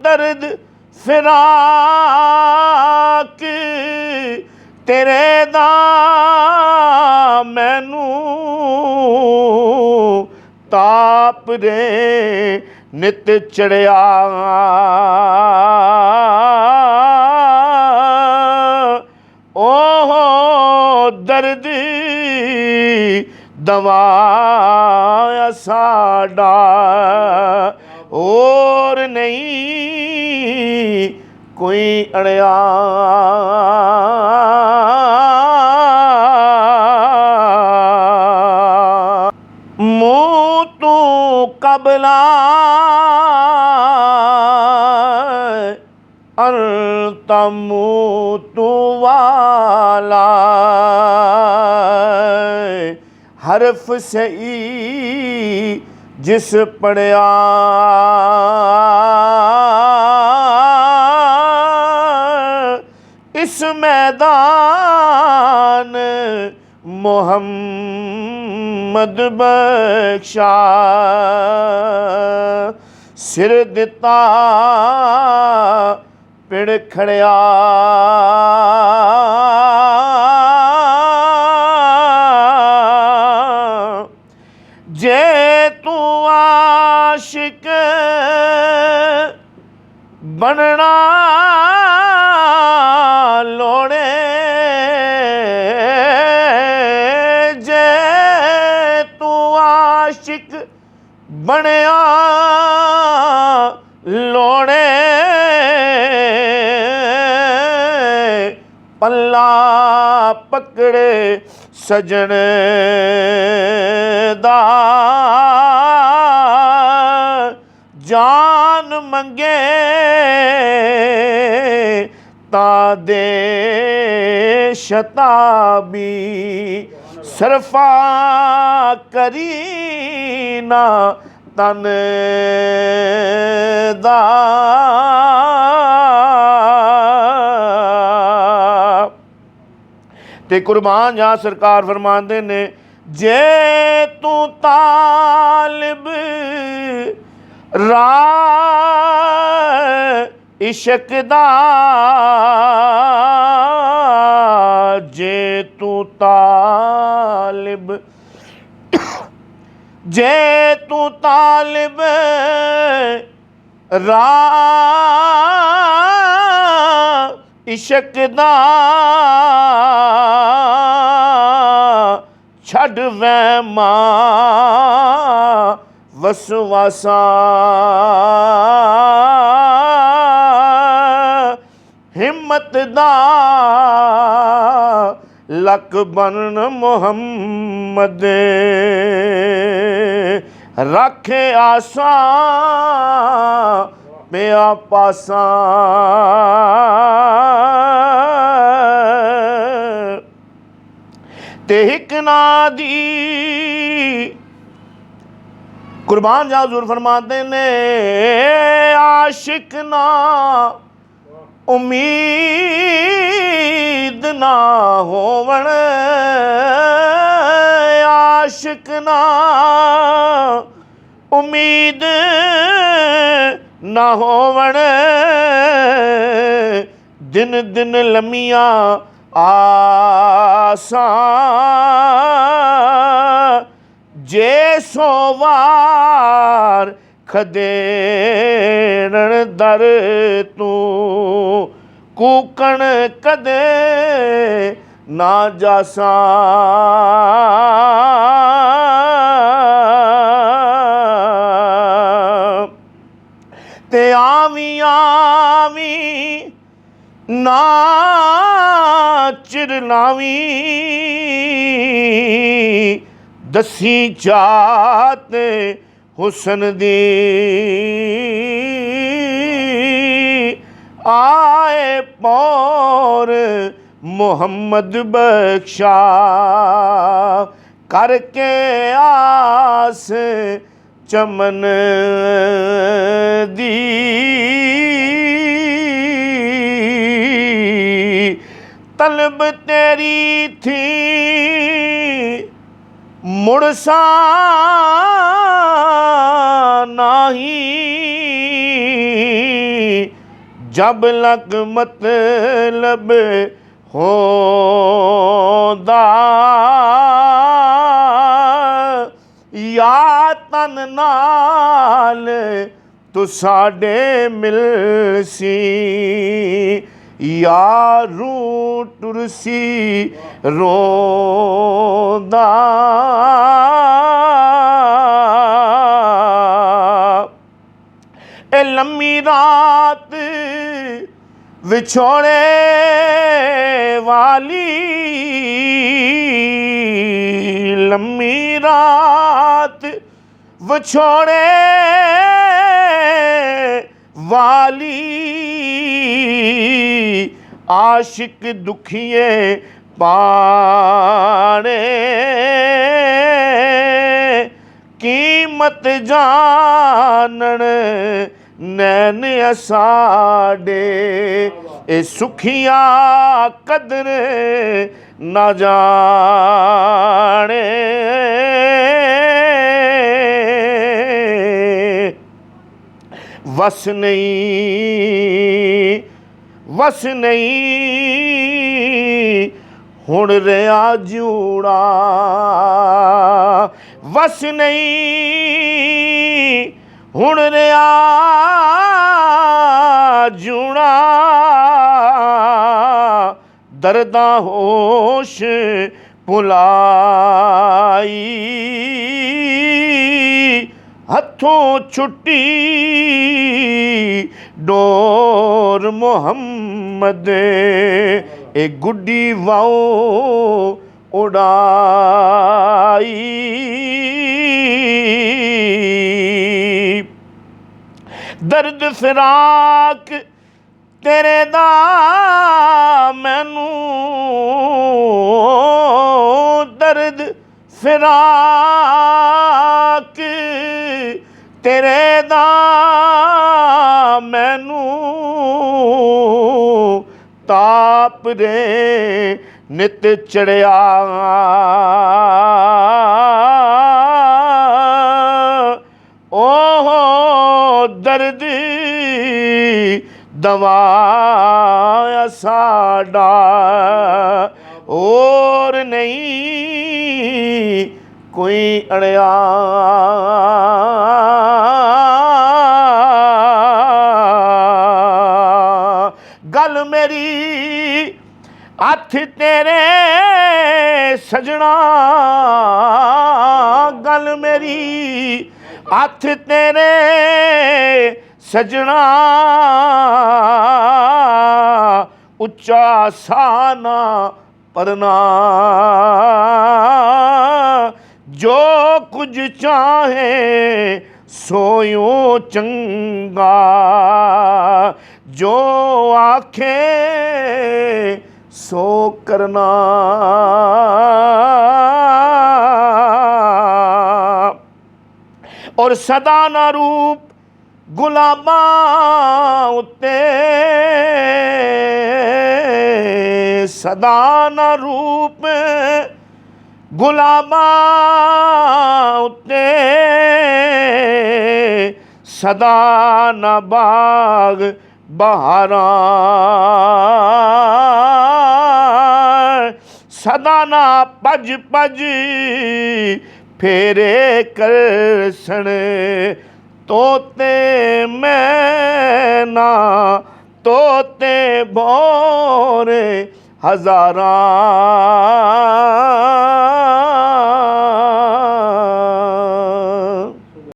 दर्द फिराक तेरे दा मैनू ताप रे नित चढ़िया। ओह दर्द दवाया साडा और नहीं कोई अड़िया। मुँह तू कबला अंत मुँह तू वाला हरफ सही जिस पढ़िया। इस मैदान मोहम्मद बख्शा सिर दिता पिड़ खड़िया। जे तू आशिक बनना लोड़े जे तू आशिक बनया लोड़े पल्ला पकड़े सजन दा जान मंगे ता दे शताबी सरफा करी ना तन दा। ते कुरबान जा सरकार फरमाते ने जे तू तालिब राह इश्क दा जे तू तालिब जे तू तालिब राह इश्क दा छड़ वहमा वसवासा हिम्मत दा लक बनन मुहम्मद रखे आसा पिया पासा। ते हिक ना दी कुर्बान जा हुज़ूर फरमाते ने आशिक ना उम्मीद ना होवण आशिक ना उम्मीद ना होवण दिन दिन लम्मिया आसा जे सोवार खदेड़न दर तू कूकण कदे ना जासा। ते आवी आवी ना चिरलावी दसी जात हुसन दी आए पौर मुहम्मद बख्शा करके आस चमन दी तलब तेरी थी मुड़सा नाही जब लग मतलब होंदा या तन नाल तू साडे मिलसी या रूह टुरसी रोंदा ए लम्मी रात विछोड़े वाली लम्मी रात विछोड़े वाली आशिक दुखिए पाने कीमत जानन नैन साडे ए सुखिया कदर न जाने वस नहीं हुण रहा जूड़ा वस नहीं हुण रहा जूड़ा दर्दा होश भुलाई हथों छुट्टी डोर मुहम्मद ए गुड्डी वाओ उड़ाई दर्द फिराक तेरे दा मैनू दर्द फिराक तेरे दा मैनू ताप रे नित चढ़िया ओह दर्द दवाया साडा और नहीं कोई अड़िया गल मेरी हथ तेरे सजना गल मेरी हथ तेरे सजना उच्चा साना परना जो कुछ चाहे सोयो चंगा जो आखे सो करना और सदा ना रूप गुलामा उत्ते सदा ना रूप गुलामा उत्ते सदा ना बाग बहारा सदा ना पज पज फेरे करसन तोते मैं ना तोते बोरे हजारा